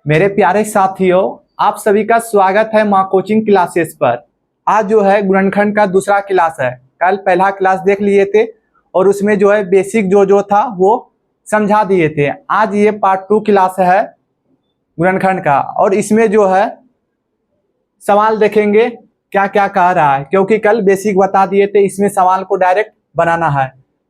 मेरे प्यारे साथियों, आप सभी का स्वागत है माँ कोचिंग क्लासेस पर। आज जो है गुणनखंड का दूसरा क्लास है। कल पहला क्लास देख लिए थे और उसमें जो है बेसिक जो था वो समझा दिए थे। आज ये पार्ट 2 क्लास है गुणनखंड का और इसमें जो है सवाल देखेंगे क्या क्या कह रहा है, क्योंकि कल बेसिक बता दिए थे, इसमें सवाल को डायरेक्ट बनाना है।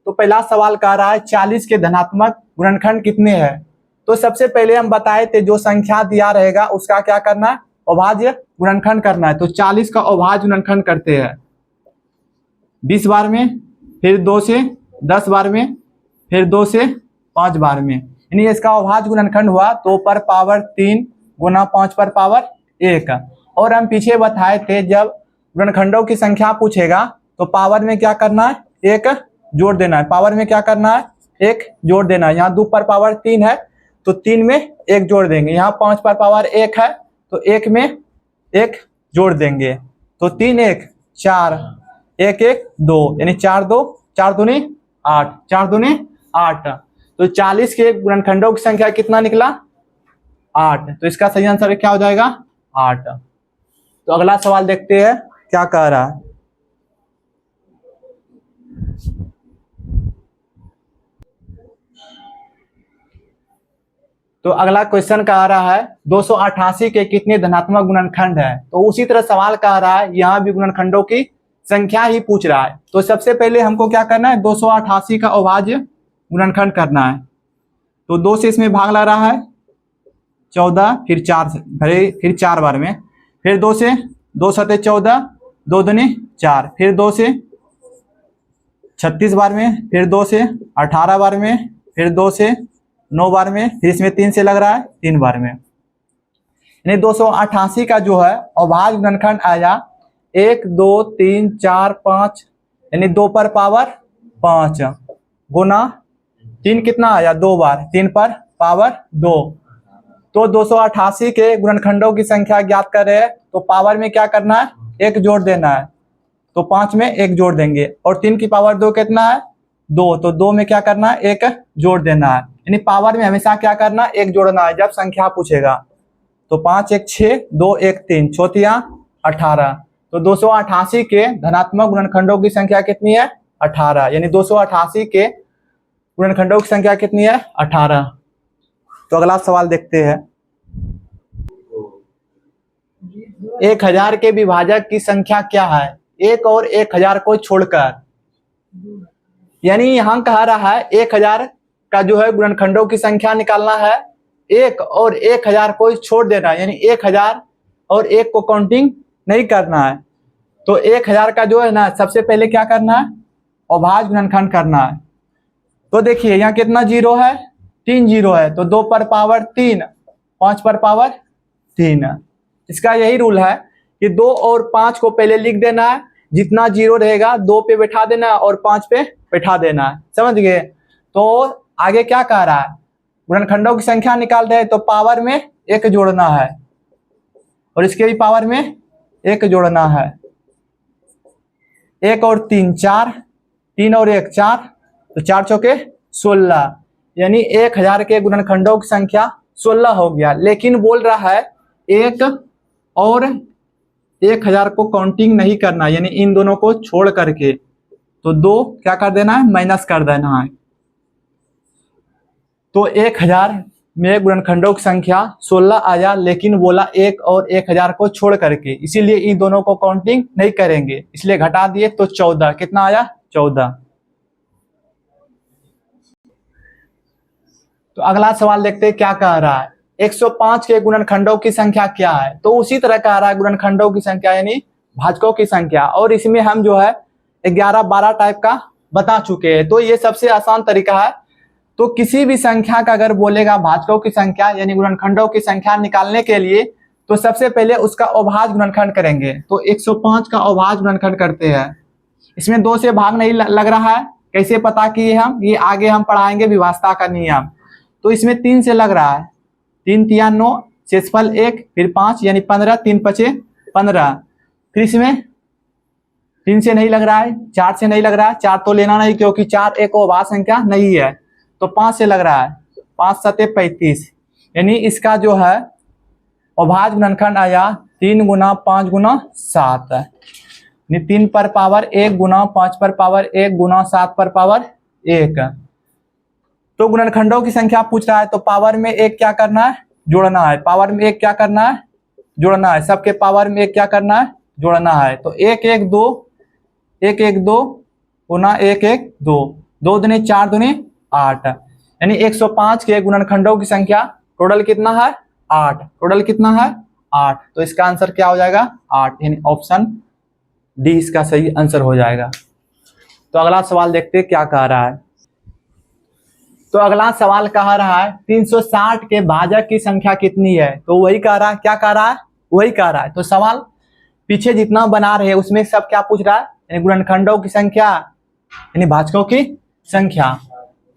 तो पहला सवाल कह रहा है 40 के धनात्मक गुणनखंड कितने हैं। तो सबसे पहले हम बताए थे जो संख्या दिया रहेगा उसका क्या करना है, अभाज्य गुणनखंड करना है। तो 40 का अभाज्य गुणनखंड करते हैं 20 बार में, फिर 2 से 10 बार में, फिर 2 से 5 बार में, यानी इसका अभाज्य गुणनखंड हुआ 2 पर पावर 3 गुना 5 पर पावर 1। और हम पीछे बताए थे जब गुणनखंडों की संख्या पूछेगा तो पावर में क्या करना है, 1 जोड़ देना है। पावर में क्या करना है, 1 जोड़ देना है। यहाँ 2 पर पावर 3 है तो 3 में 1 जोड़ देंगे। यहाँ 5 पर पावर 1 है तो 1 में 1 जोड़ देंगे। तो 3 1 4, 1 1 2, यानी 4 2 4 दूनी 8, 4 दूनी 8। तो 40 के गुणनखंडों की संख्या कितना निकला, 8। तो इसका सही आंसर क्या हो जाएगा, 8। तो अगला सवाल देखते हैं क्या कह रहा है। तो अगला क्वेश्चन कह रहा है 288 के कितने धनात्मक गुणनखंड है। तो उसी तरह सवाल कह रहा है, यहाँ भी गुणनखंडों की संख्या ही पूछ रहा है। तो सबसे पहले हमको क्या करना है, 288 का अभाज्य गुणनखंड करना है। तो 2 से इसमें भाग लग रहा है 14, फिर 4 फिर 4 बार में, फिर 2 से 2 सते 14, 2 दूनी 4, फिर 2 से 36 बार में, फिर 2 से 18 बार में, फिर 2 से 9 बार में, फिर इसमें 3 से लग रहा है 3 बार में। यानी 288 का जो है अभाज्य गुणनखंड आया 1 2 3 4 5, यानी 2 पर पावर 5 गुना 3 कितना आया 2 बार, 3 पर पावर 2। तो 288 के गुणनखंडों की संख्या ज्ञात कर रहे हैं तो पावर में क्या करना है, 1 जोड़ देना है। तो 5 में 1 जोड़ देंगे और 3 की पावर 2 कितना है 2, तो 2 में क्या करना है 1 जोड़ देना है। यानी पावर में हमेशा क्या करना है, 1 जोड़ना है जब संख्या पूछेगा। तो 5 1 6, 2 1 3, चौथिया 18। तो 288 के धनात्मक गुणनखंडों की संख्या कितनी है, 18। यानी 288 के गुणनखंडों की संख्या कितनी है, 18। तो अगला सवाल देखते हैं। 1000 के विभाजक की संख्या क्या है, 1 और 1000 को छोड़कर। यानी यहाँ कह रहा है 1000 का जो है गुणनखंडों की संख्या निकालना है, 1 और 1000 को छोड़ देना, यानी 1000 और 1 को काउंटिंग नहीं करना है। तो 1000 का जो है ना सबसे पहले क्या करना है, अभाज्य गुणनखंड करना है। तो देखिए यहाँ कितना जीरो है, 3 जीरो है। तो 2 पर पावर 3, 5 पर पावर 3। इसका यही रूल है कि 2 और 5 को पहले लिख देना है, जितना जीरो रहेगा 2 पे बैठा देना है और 5 पे बैठा देना है। समझ गए। तो आगे क्या कह रहा है, गुणनखंडों की संख्या निकाल रहे हैं तो पावर में 1 जोड़ना है और इसके भी पावर में 1 जोड़ना है। 1 और 3 4, 3 और 1 4, तो 4 चौके 16। यानी 1000 के गुणनखंडों की संख्या 16 हो गया। लेकिन बोल रहा है 1 और 1000 को काउंटिंग नहीं करना, यानी इन दोनों को छोड़ करके। तो 2 क्या कर देना है, माइनस कर देना है। तो 1000 में गुणनखंडों की संख्या 16 आया, लेकिन बोला 1 और 1000 को छोड़ करके, इसीलिए इन दोनों को काउंटिंग नहीं करेंगे, इसलिए घटा दिए। तो 14 कितना आया, 14। तो अगला सवाल देखते हैं क्या कह रहा है, 105 के गुणनखंडों की संख्या क्या है। तो उसी तरह कह रहा है गुणनखंडों की संख्या यानी भाजकों की संख्या, और इसमें हम जो है 11 12 टाइप का बता चुके हैं। तो ये सबसे आसान तरीका है। तो किसी भी संख्या का अगर बोलेगा भाजकों की संख्या यानी गुणनखंडों की संख्या निकालने के लिए, तो सबसे पहले उसका अभाज्य गुणनखंड करेंगे। तो 105 का अभाज्य गुणनखंड करते हैं। इसमें 2 से भाग नहीं लग रहा है, कैसे पता किए हम, ये आगे हम पढ़ाएंगे विभाजता का नियम। तो इसमें 3 से लग रहा है, 3 3 9, शेषफल 1, फिर 5 यानी 15, 3 5 15। फिर इसमें 3 से नहीं लग रहा है, 4 से नहीं लग रहा है, 4 तो लेना नहीं क्योंकि 4 एक अभाज्य संख्या नहीं है। तो 5 से लग रहा है, 5 7 35, यानी इसका जो है अभाज्य गुणनखंड आया 3 गुना 5 गुना 7, यानी 3 पर पावर 1 गुना 5 पर पावर 1 गुना 7 पर पावर 1। तो गुणनखंडों की संख्या पूछ रहा है, तो पावर में एक क्या करना है, जोड़ना है। पावर में एक क्या करना है, जोड़ना है। सबके पावर में एक क्या करना है, जोड़ना है। तो 1 1 2 1 1 2 गुना 1 1 2, 2 दूनी 4 दूनी 8, यानी 105 के गुणनखंडों की संख्या टोटल कितना है, 8। टोटल कितना है, 8। तो इसका आंसर क्या हो जाएगा, 8, यानी ऑप्शन डी इसका सही आंसर हो जाएगा। तो अगला सवाल देखते हैं क्या कह रहा है। तो अगला सवाल कह रहा है 360 के भाजक की संख्या कितनी है। तो वही कह रहा है, क्या कह रहा है, वही कह रहा है। तो सवाल पीछे जितना बना रहे हैं उसमें सब क्या पूछ रहा है, यानी गुणनखंडों की संख्या, यानी भाजकों की संख्या।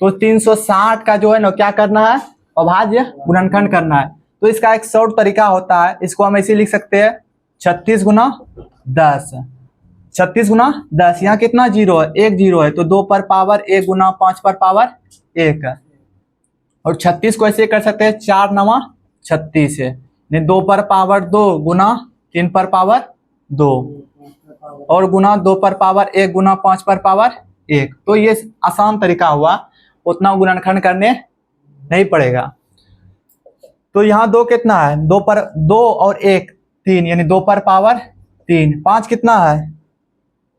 तो 360 का जो है ना क्या करना है, अभाज्य गुणनखंड करना है। तो इसका एक शॉर्ट तरीका होता है, इसको हम ऐसे लिख सकते हैं 36 गुना 10, 36 गुना 10। यहाँ कितना जीरो है, एक जीरो है, तो 2 पर पावर 1 गुना 5 पर पावर 1। और 36 को ऐसे कर सकते हैं 4 9 36 है, 2 पर पावर 2 गुना 3 पर पावर 2 और गुना 2 पर पावर 1 गुना 5 पर पावर 1। तो ये आसान तरीका हुआ, उतना गुणनखंड करने नहीं पड़ेगा। तो यहाँ 2 कितना है, 2 पर 2 और 1 3, यानी 2 पर पावर 3। 5 कितना है,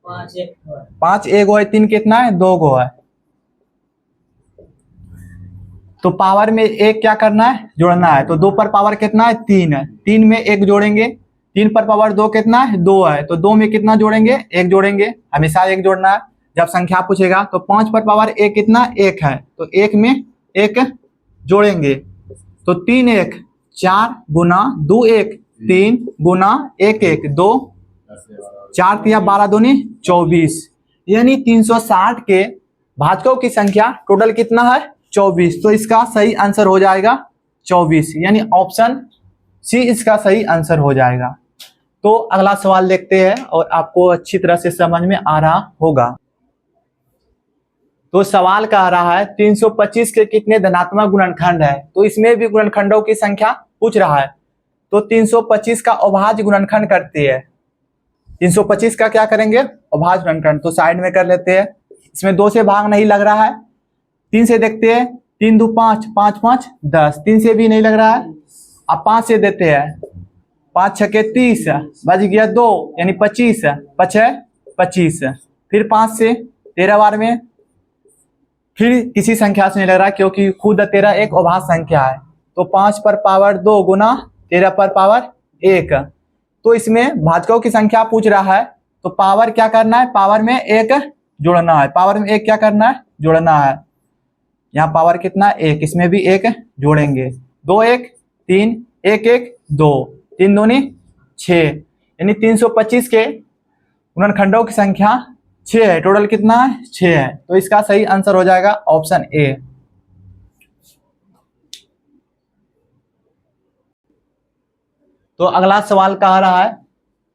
5 1 गो है, 3 कितना है, 2 गो है। तो पावर में एक क्या करना है, जोड़ना है। तो 2 पर पावर कितना है, 3 है, 3 में 1 जोड़ेंगे। 3 पर पावर 2 कितना है, 2 है, तो 2 में कितना जोड़ेंगे, 1 जोड़ेंगे। हमेशा 1 जोड़ना है जब संख्या पूछेगा। तो 5 पर पावर 1 कितना, 1 है, तो 1 में 1 जोड़ेंगे। तो 3 1 4 गुना 2 1 3 गुना 1 1 2, 4 तिया 12 दूनी 24, यानी 360 के भाजकों की संख्या टोटल कितना है, 24। तो इसका सही आंसर हो जाएगा 24, यानी ऑप्शन सी इसका सही आंसर हो जाएगा। तो अगला सवाल देखते हैं और आपको अच्छी तरह से समझ में आ रहा होगा। तो सवाल कह रहा है 325 के कितने धनात्मक गुणनखंड है। तो इसमें भी गुणनखंडों की संख्या पूछ रहा है। तो 325 का अभाज्य गुणनखंड करते हैं। 325 का क्या करेंगे, अभाज्य गुणनखंड। तो साइड में कर लेते हैं, इसमें 2 से भाग नहीं लग रहा है। 3 से देखते हैं, 3 2 5 5 5 10, 3 से भी नहीं लग रहा है। अब 5 से देते हैं, 5 6 30, बच गया 2, यानी 25, 5 25। फिर 5 से 13 बार में, फिर किसी संख्या से नहीं लग रहा क्योंकि खुद 13 एक अभाज्य संख्या है। तो 5 पर पावर 2 गुना 13 पर पावर 1। तो इसमें भाजकों की संख्या पूछ रहा है, तो पावर क्या करना है, पावर में 1 जोड़ना है। पावर में 1 क्या करना है, जोड़ना है। यहाँ पावर कितना, 1, इसमें भी 1 जोड़ेंगे। 2 1 3 1 1 2, 3 दूनी 6, यानी 325 के गुणनखंडों की संख्या 6 है। टोटल कितना है, 6 है। तो इसका सही आंसर हो जाएगा ऑप्शन ए। तो अगला सवाल कह रहा है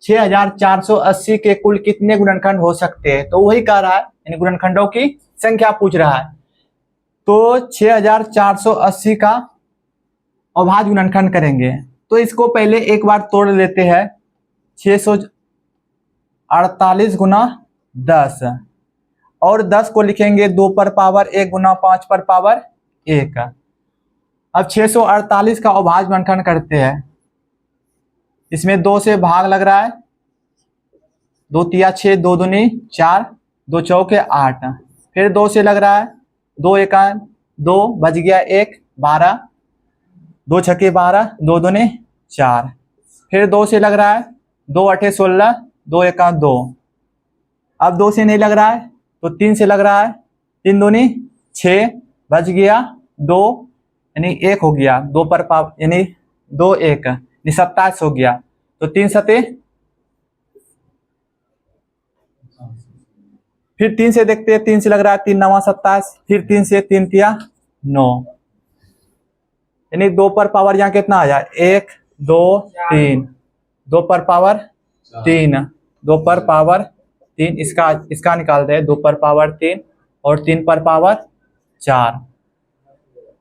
6480 के कुल कितने गुणनखंड हो सकते हैं। तो वही कह रहा है, यानी गुणनखंडों की संख्या पूछ रहा है। तो 6480 का अभाज्य गुणनखंड करेंगे। तो इसको पहले एक बार तोड़ लेते हैं, 648 गुना 10 और 10 को लिखेंगे 2 पर पावर 1 गुना 5 पर पावर 1। अब 648 का अभाज्य गुणनखंड करते हैं। इसमें 2 से भाग लग रहा है, 2 तिया 6, 2 दूनी 4, 2 चौके 8। फिर 2 से लग रहा है, 2 एका 2, बच गया 1 12, 2 छके 12, 2 दूनी 4। फिर 2 से लग रहा है, 2 8 16, 2 एका 2। अब 2 से नहीं लग रहा है तो 3 से लग रहा है, 3 दूनी 6, बच गया 2, यानी 1 हो गया। 2 पर पावर यानी 2 1, यानी 27 हो गया। तो 3 सते, फिर 3 से देखते हैं, 3 से लग रहा है, 3 9 27, फिर 3 से 3 तिया 9, यानी 2 पर पावर यहाँ कितना आ जाए, 1 2 3, 2 पर पावर 3, 2 पर पावर 3, इसका निकाल दे, 2 पर पावर 3 और 3 पर पावर 4।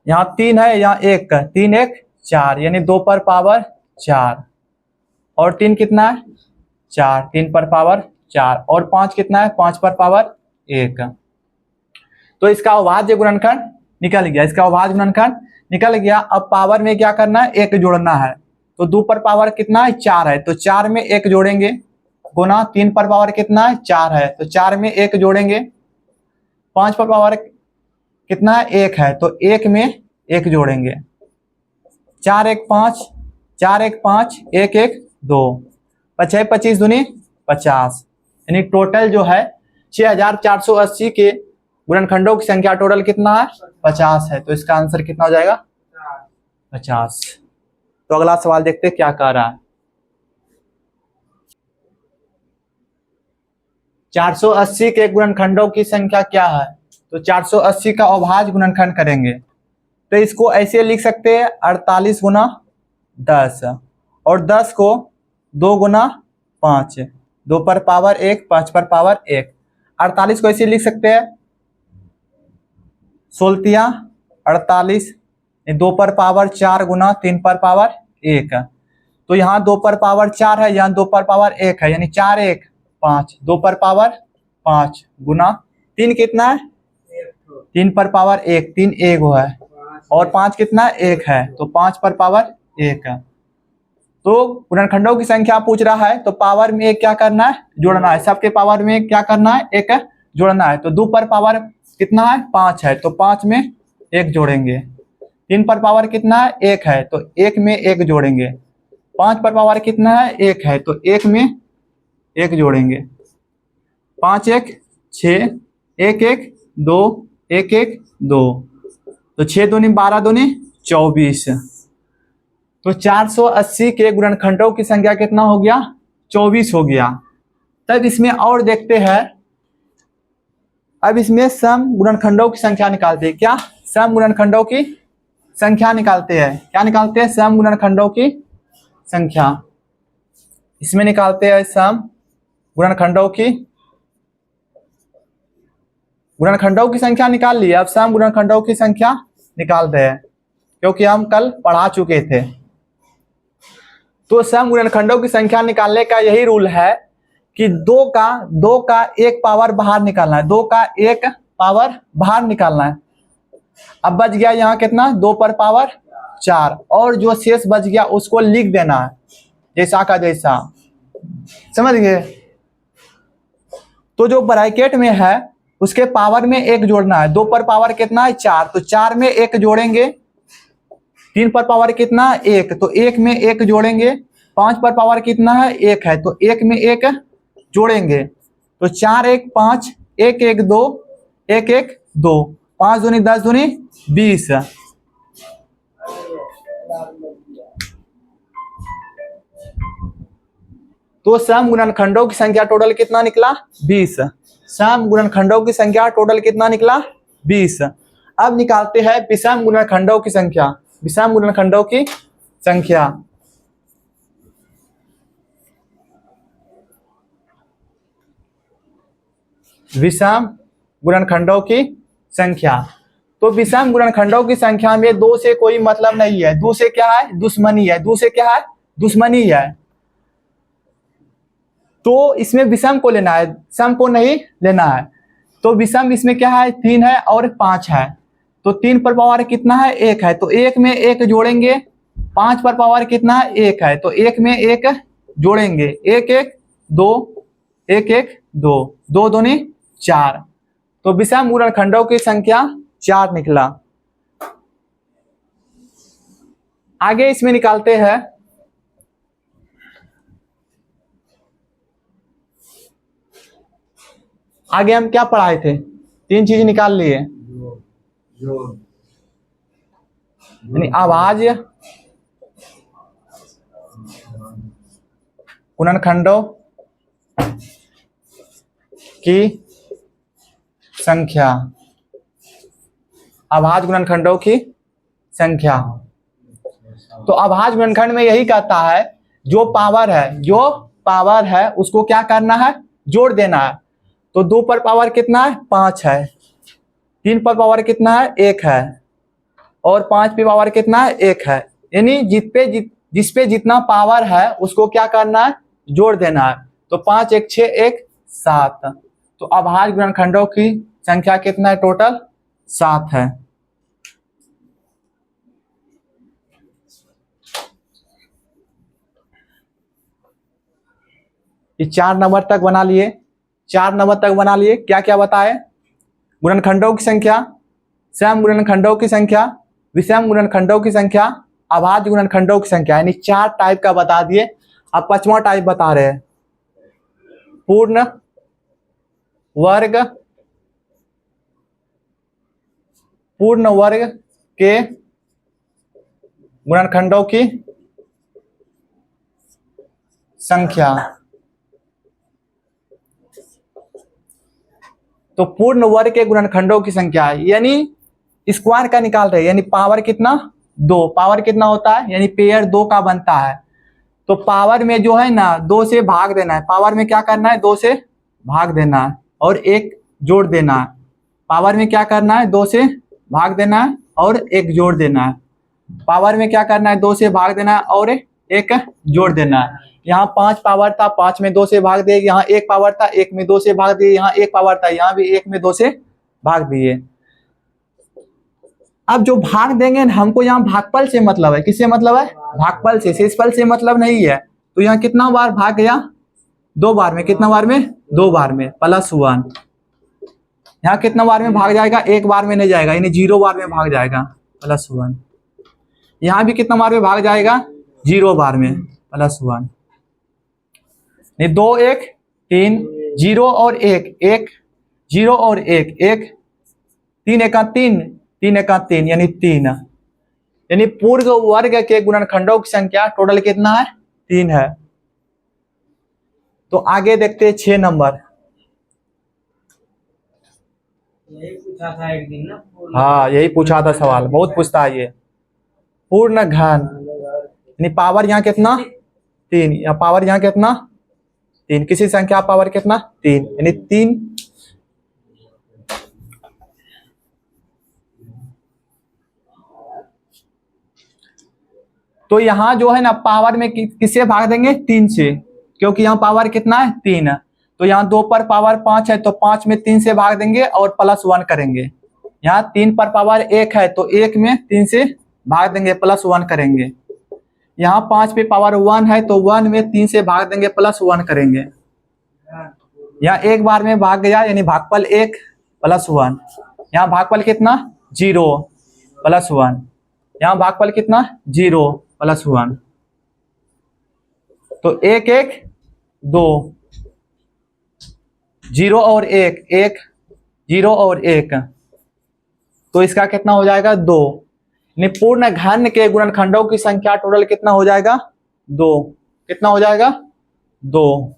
यहाँ 3 है, यहाँ 1, 3 1 4, यानी 2 पर पावर 4 और 3 कितना है 4, 3 पर पावर 4 और 5 कितना है 5 पर पावर 1। तो इसका अभाज्य गुणनखंड निकल गया, इसका अभाज्य गुणनखंड निकल गया। अब पावर में क्या करना है 1 जोड़ना है। तो 2 पर पावर कितना है 4 है, तो 4 में 1 जोड़ेंगे, गुना 3 पर पावर कितना है 4 है, तो 4 में 1 जोड़ेंगे। 5 पर पावर कितना है 1 है, तो 1 में 1 जोड़ेंगे। 4 1 5, 4 1 5, 1 1 2, 5 25 दूनी 50, यानी टोटल जो है 6480 के गुणनखंडों की संख्या टोटल कितना है 50 है। तो इसका आंसर कितना हो जाएगा 50। तो अगला सवाल देखते हैं क्या कह रहा है। 480 के गुणनखंडों की संख्या क्या है, तो 480 का अभाज्य गुणनखंड करेंगे। तो इसको ऐसे लिख सकते हैं 48 गुना 10 और 10 को 2 गुना 5, 2 पर पावर 1, 5 पर पावर 1। 48 को ऐसे लिख सकते हैं 16 48, 2 पर पावर 4 गुना 3 पर पावर 1। तो यहाँ 2 पर पावर 4 है, यहाँ 2 पर पावर 1 है, यानी 4 1 5, 2 पर पावर 5 गुना 3 कितना है 3 पर पावर 1, 3 1 है और 5 कितना 1 है, तो 5 पर पावर 1। तो गुणनखंडों की संख्या पूछ रहा है, तो पावर में 1 क्या करना है जोड़ना है, सबके पावर में क्या करना है 1 जोड़ना है। तो 2 पर पावर कितना है 5 है, तो 5 में 1 जोड़ेंगे। 3 पर पावर कितना है 1 है, तो 1 में 1 जोड़ेंगे। 5 पर पावर कितना है 1 है, तो 1 में 1 जोड़ेंगे। 5 1 6, 1 1 2, 1 1 2, तो 6 दूनी 12 दूनी 24। तो 480 के गुणनखंडों की संख्या कितना हो गया 24 हो गया। तब इसमें और देखते हैं, अब इसमें सम गुणनखंडों की संख्या निकालते हैं। क्या सम गुणनखंडों की संख्या निकालते हैं, क्या निकालते हैं सम गुणनखंडों की संख्या। इसमें निकालते हैं सम गुणनखंडों की संख्या निकाल लिए। अब सम गुणनखंडों की संख्या निकालते हैं, क्योंकि हम कल पढ़ा चुके थे। तो सम गुणनखंडों की संख्या निकालने का यही रूल है कि 2 का 1 पावर बाहर निकालना है, 2 का 1 पावर बाहर निकालना है। अब बच गया यहाँ कितना 2 पर पावर 4, और जो शेष बच गया उसको लिख देना है जैसा का जैसा, समझ गए। तो जो ब्रैकेट में है उसके पावर में 1 जोड़ना है। 2 पर पावर कितना है 4, तो 4 में 1 जोड़ेंगे। 3 पर पावर कितना है 1, तो 1 में 1 जोड़ेंगे। 5 पर पावर कितना है 1 है, तो 1 में 1 जोड़ेंगे। तो 4 1 5, 1 1 2, 1 1 2, 5 दूनी 10 दूनी 20। तो सम गुणनखंडों की संख्या टोटल कितना निकला 20। सम गुणनखंडों की संख्या टोटल कितना निकला 20। अब निकालते हैं विषम गुणनखंडों की संख्या। विषम गुणनखंडों की संख्या, विषम गुणनखंडों की संख्या। तो विषम गुणनखंडों की संख्या में 2 से कोई मतलब नहीं है। 2 से क्या है दुश्मनी है, 2 से क्या है दुश्मनी है। तो इसमें विषम को लेना है, सम को नहीं लेना है। तो विषम इसमें क्या है 3 है और 5 है। तो 3 पर पावर कितना है 1 है, तो 1 में 1 जोड़ेंगे। 5 पर पावर कितना है 1 है, तो 1 में 1 जोड़ेंगे। 1 1 2, 1 1 2, 2 दूनी 4। तो विषम गुणनखंडों की संख्या 4 निकला। आगे इसमें निकालते हैं आगे हम क्या पढ़ाए थे, 3 चीज निकाल लिए, यानी अभाज्य गुणनखंडों की संख्या, अभाज्य गुणनखंडों की संख्या। तो अभाज्य गुणनखंड में यही कहता है जो पावर है उसको क्या करना है जोड़ देना है। तो 2 पर पावर कितना है 5 है, 3 पर पावर कितना है 1 है और 5 पे पावर कितना है 1 है। यानी जिसपे जितना पावर है उसको क्या करना है, जोड़ देना है। तो 5 1 6 1 7। तो अभाज्य गुणनखंडों की संख्या कितना है, टोटल 7 है। ये 4 नंबर तक बना लिए, 4 नंबर तक बना लिए। क्या क्या बताए, गुणनखंडों की संख्या, सम गुणनखंडों की संख्या, विषम गुणनखंडों की संख्या, अभाज्य गुणनखंडों की संख्या, यानी 4 टाइप का बता दिए। अब 5वां टाइप बता रहे हैं, पूर्ण वर्ग, पूर्ण वर्ग के गुणनखंडों की संख्या। तो पूर्ण वर्ग के गुणनखंडों की संख्या यानी स्क्वायर का निकाल रहे हैं, यानी पावर कितना, 2। पावर कितना होता है, यानी पेयर 2 का बनता है। तो पावर में जो है ना 2 से भाग देना है, पावर में क्या करना है, 2 से भाग देना है और 1 जोड़ देना है। पावर में क्या करना है, 2 से भाग देना है और 1 जोड़ देना है। पावर में क्या करना है, 2 से भाग देना है और 1 जोड़ देना है। यहाँ 5 पावर था, 5 में 2 से भाग दिए। यहाँ 1 पावर था, 1 में 2 से भाग दिए। यहाँ 1 पावर था, यहाँ भी 1 में 2 से भाग दिए। अब जो भाग देंगे हमको यहाँ भागफल से मतलब है, किससे मतलब है, भागफल से, शेषफल से मतलब नहीं है। तो यहाँ कितना बार भाग गया, 2 बार में। कितना बार में, 2 बार में, +1। यहाँ कितना बार में भाग जाएगा, 1 बार में नहीं जाएगा, यानी 0 बार में भाग जाएगा, +1। यहाँ भी कितना बार में भाग जाएगा, 0 बार में, +1। 2 1 3, 0 और 1 1, 0 और 1 1, 3 1 3, 3 1 3, यानी 3। यानी पूर्ण वर्ग के गुणनखंडों की संख्या टोटल कितना है, 3 है। तो आगे देखते हैं 6 नंबर। यही पूछा था एक दिन ना, हाँ यही पूछा था सवाल, बहुत पूछता है ये। पूर्ण घन यानी पावर यहाँ कितना, 3। या पावर यहाँ कितना, 3। किसी संख्या पावर कितना, 3, यानी 3। तो यहाँ जो है ना पावर में किससे भाग देंगे, 3 से, क्योंकि यहाँ पावर कितना है, 3 है। तो यहाँ 2 पर पावर 5 है, तो 5 में 3 से भाग देंगे और +1 करेंगे। यहाँ 3 पर पावर 1 है, तो 1 में 3 से भाग देंगे, +1 करेंगे। यहाँ 5 पे पावर 1 है, तो 1 में 3 से भाग देंगे, +1 करेंगे। यहाँ 1 बार में भाग गया, यानी भागफल 1 +1। यहाँ भागफल कितना, 0 +1। यहाँ भागफल कितना, 0 +1। तो 1 1 2, 0 और 1 1, 0 और 1, तो इसका कितना हो जाएगा, 2। यानी पूर्ण घन के गुणनखंडों की संख्या टोटल कितना हो जाएगा, 2। कितना हो जाएगा, 2।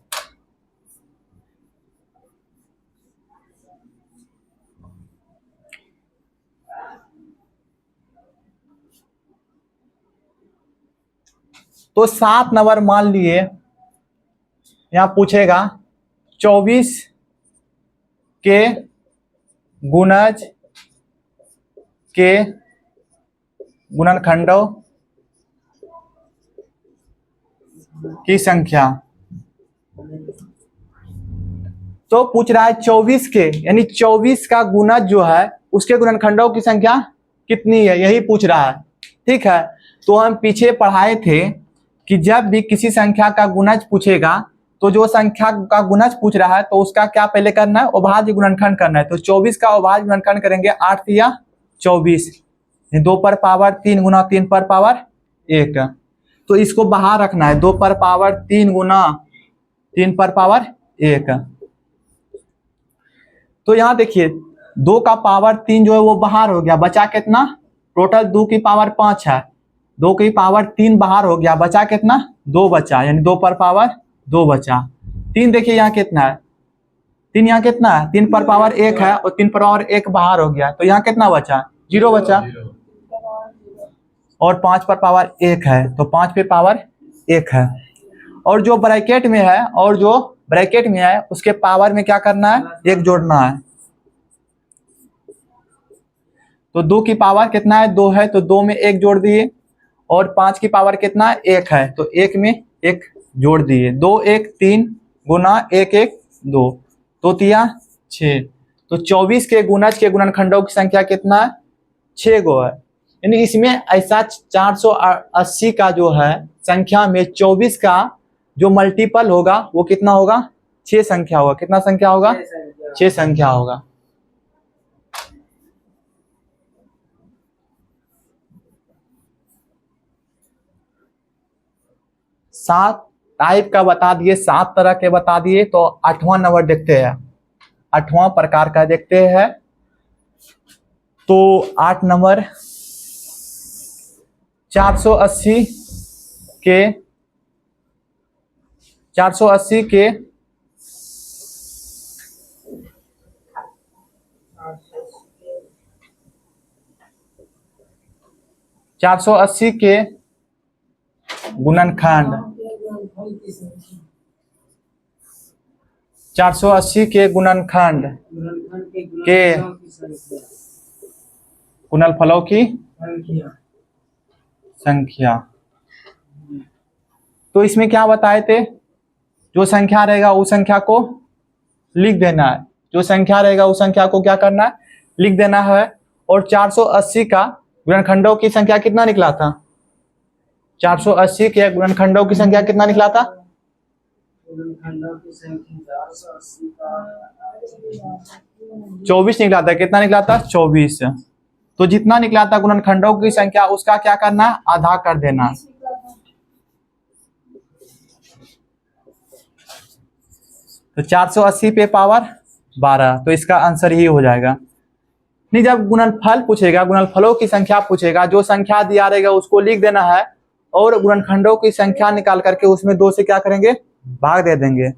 तो 7 नंबर मान लिए, यहां पूछेगा 24 के गुणज के गुणनखंडों की संख्या। तो पूछ रहा है 24 के, यानी 24 का गुणज जो है उसके गुणनखंडों की संख्या कितनी है, यही पूछ रहा है। ठीक है, तो हम पीछे पढ़ाए थे कि जब भी किसी संख्या का गुणज पूछेगा, तो जो संख्या का गुणज पूछ रहा है तो उसका क्या पहले करना है, अभाज्य गुणनखंड करना है। तो 24 का अभाज्य गुणनखंड करेंगे, 8 या 24, 2 पर पावर 3 गुना 3 पर पावर 1। तो इसको बाहर रखना है, 2 पर पावर 3 गुना 3 पर पावर 1। तो यहाँ देखिए 2 का पावर 3 जो है वो बाहर हो गया, बचा कितना, टोटल 2 की पावर 5 है, 2 की पावर 3 बाहर हो गया, बचा कितना, 2 बचा, यानी 2 पर पावर 2 बचा। 3 देखिए यहाँ कितना है, 3 यहाँ कितना है, 3 पर पावर 1 है और 3 पर पावर 1 बाहर हो गया, तो यहाँ कितना बचा, 0 बचा। और 5 पर पावर 1 है, तो 5 पे पावर 1 है। और जो ब्रैकेट में है, और जो ब्रैकेट में है उसके पावर में क्या करना है, 1 जोड़ना है। तो 2 की पावर कितना है, 2 है, तो 2 में 1 जोड़ दिए। और 5 की पावर कितना है, 1 है, तो 1 में 1 जोड़ दिए, 2 1 3 गुना 1 1 2, तो तिया 6, तो 24 के गुणज के गुणनखंडों की संख्या कितना है, 6 गो है। यानी इसमें ऐसा 480 का जो है संख्या में 24 का जो मल्टीपल होगा वो कितना होगा, 6 संख्या होगा। कितना संख्या होगा, 6 संख्या होगा। सात टाइप का बता दिए, 7 तरह के बता दिए, तो 8वां नंबर देखते हैं, 8वां प्रकार का देखते हैं। तो 8 नंबर 480 के 480 के 480 के गुणनखंड, 480 के गुणनखंड के गुणनफलों की संख्या। तो इसमें क्या बताए थे, जो संख्या रहेगा उस संख्या को लिख देना है, जो संख्या रहेगा उस संख्या को क्या करना है, लिख देना है। और 480 का गुणनखंडों की संख्या कितना निकला था, 480 के गुणनखंडों की संख्या कितना निकला था, 24 निकला था। कितना निकला था, 24। तो जितना निकला था गुणनखंडों की संख्या उसका क्या करना है, आधा कर देना। तो 480 पे पावर 12, तो इसका आंसर ही हो जाएगा। नहीं, जब गुणनफल पूछेगा, गुणनफलों की संख्या पूछेगा, जो संख्या दिया रहेगा उसको लिख देना है और गुणनखंडों की संख्या निकाल करके उसमें 2 से क्या करेंगे, भाग दे देंगे।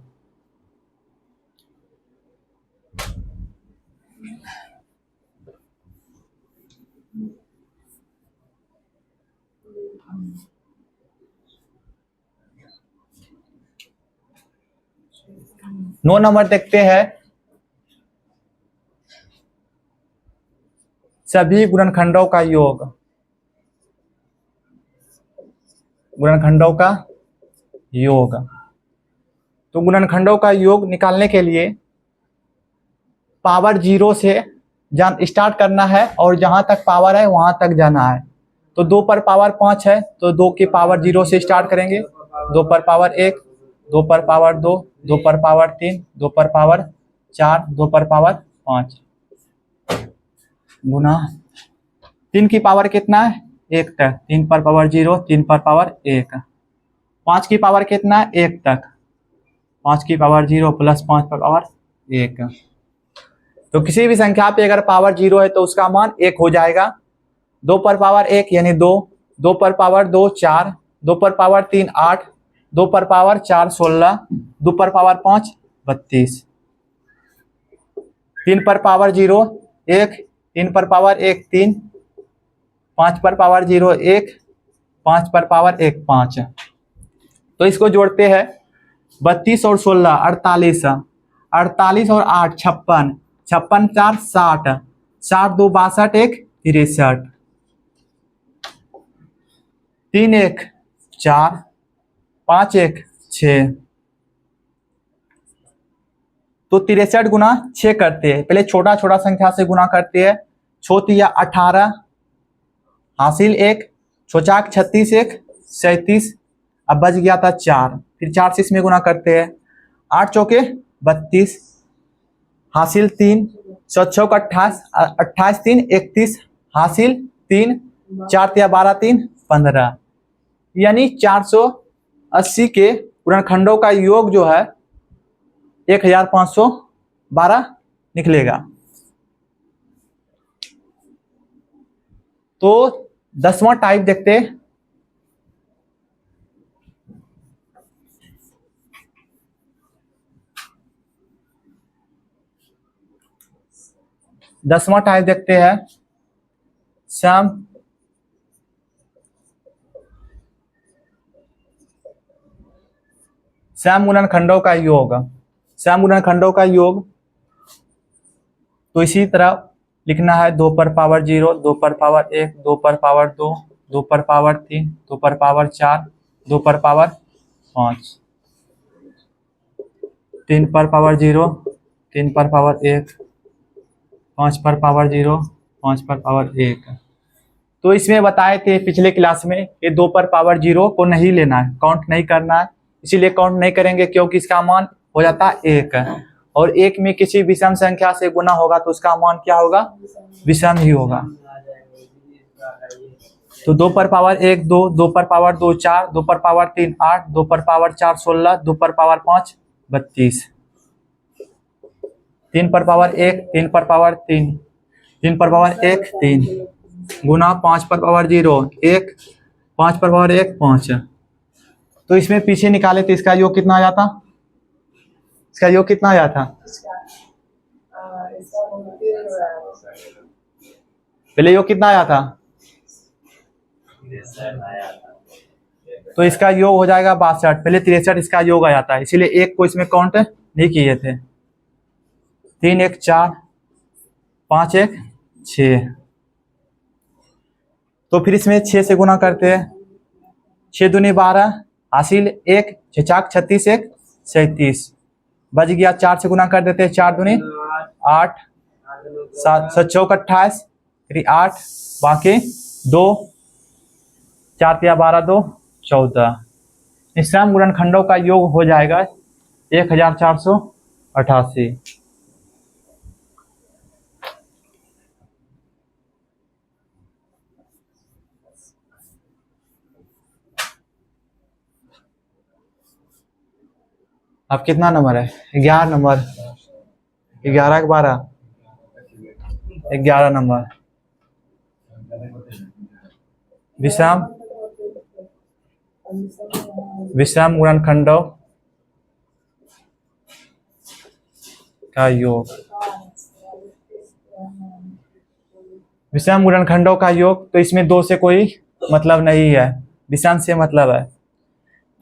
नौ नंबर देखते हैं, सभी गुणनखंडों का योग, गुणनखंडों का योग। तो गुणनखंडों का योग निकालने के लिए पावर 0 से स्टार्ट करना है और जहां तक पावर है वहां तक जाना है। तो 2 पर पावर 5 है, तो 2 की पावर 0 से स्टार्ट करेंगे, 2 पर पावर 1, 2 पर पावर 2, 2 पर पावर 3, 2 पर पावर 4, 2 पर पावर 5 गुना 3 की पावर कितना है, 1 तक, 3 पर पावर 0, 3 पर पावर 1, 5 की पावर कितना है, 1 तक, 5 की पावर 0 प्लस 5 पर पावर 1। तो किसी भी संख्या पे अगर पावर 0 है तो उसका मान 1 हो जाएगा। 2 पर पावर 1 यानी 2, 2 पर पावर 2 4, 2 पर पावर 3 8, 2 पर पावर 4 16, 2 पर पावर 5 32, 3 पर पावर 0 1, 3 पर पावर 1 3, 5 पर पावर 0 1, 5 पर पावर 1 5। तो इसको जोड़ते हैं, 32 और 16 48, 48 और 8 56, 56 4 60, 60 2 62 1 63, 3 1 4, 5 1 6। तो 63 गुना 6 करते हैं, पहले छोटा छोटा संख्या से गुना करते हैं। छोटिया 18 हासिल 1, छोचाक 36 1 37, अब बच गया था 4, फिर 4 से इसमें गुना करते हैं। 8 चौके 32 हासिल 3, 7 चौक 28, 28 3 31 हासिल 3, 4 तिया 12 3 15। यानी 480 के गुणनखंडों का योग जो है 1512 निकलेगा। तो 10वां टाइप देखते हैं, देखते हैं सम गुणनखंडों का योग, सम गुणनखंडों का योग। तो इसी तरह लिखना है, 2 पर पावर 0, 2 पर पावर 1, 2 पर पावर 2, 2 पर पावर 3, 2 पर पावर 4, 2 पर पावर 5, 3 पर पावर 0, 3 पर पावर 1, 5 पर पावर 0, 5 पर पावर 1। तो इसमें बताए थे पिछले क्लास में ये 2 पर पावर 0 को नहीं लेना है, काउंट नहीं करना है, इसीलिए काउंट नहीं करेंगे क्योंकि इसका मान हो जाता है 1 और 1 में किसी विषम संख्या से गुना होगा तो उसका मान क्या होगा, विषम ही होगा। तो 2 पर पावर 1 2, 2 पर पावर 2 4, 2 पर पावर 3 8, 2 पर पावर 4 16, 2 पर पावर 5 32, 3 पर पावर 1, 3 पर पावर 3, 3 पर पावर 1 3 गुना 5 पर पावर 0 1, 5 पर पावर 1 5। तो इसमें पीछे निकाले तो इसका योग कितना आ जाता, इसका योग कितना आ जाता, पहले योग कितना आया था, तो इसका योग हो जाएगा 62, पहले 63 इसका योग आ जाता है, इसीलिए 1 को इसमें काउंट नहीं किए थे। 3 1 4, 5 1 6, तो फिर इसमें 6 से गुना करते हैं, 6 दूनी 12, हासिल 1, 6 चाक 36 1 37, बच गया 4 से गुना कर देते हैं, 4 दूनी 8, 7 7 चौक 28, फिर 8 बाकी 2, 4 या 12 2 14। इस सम गुणनखंडों का योग हो जाएगा 1488। अब कितना नंबर है, 11 नंबर, 11 के 12 11 नंबर। विषम गुणनखंडों का योग, विषम गुणनखंडों का योग, तो इसमें 2 से कोई मतलब नहीं है, विषम से मतलब है।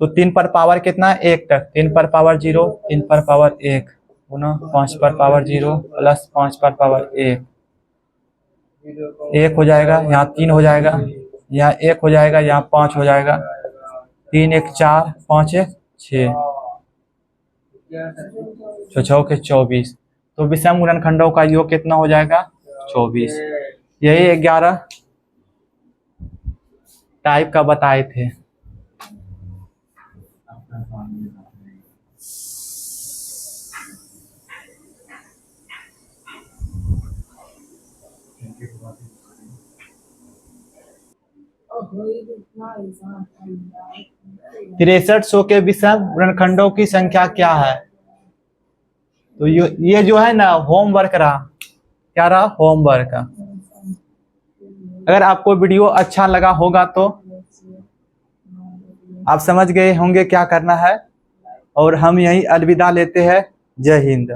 तो 3 पर पावर कितना है 1 तक, 3 पर पावर 0, 3 पर पावर 1 गुना 5 पर पावर 0 प्लस 5 पर पावर 1 हो जाएगा, यहाँ 3 हो जाएगा, यहाँ 1 हो जाएगा, यहाँ 5 हो जाएगा, 3 1 4 5 1 6 6 के 24। तो विषम गुणनखंडों का योग कितना हो जाएगा 24। यही 11 टाइप का बताए थे। तिरसठ सौ के विषम गुणनखंडों की संख्या क्या है। तो ये जो है ना होमवर्क रहा, क्या रहा, होमवर्क। अगर आपको वीडियो अच्छा लगा होगा तो आप समझ गए होंगे क्या करना है, और हम यही अलविदा लेते हैं। जय हिंद।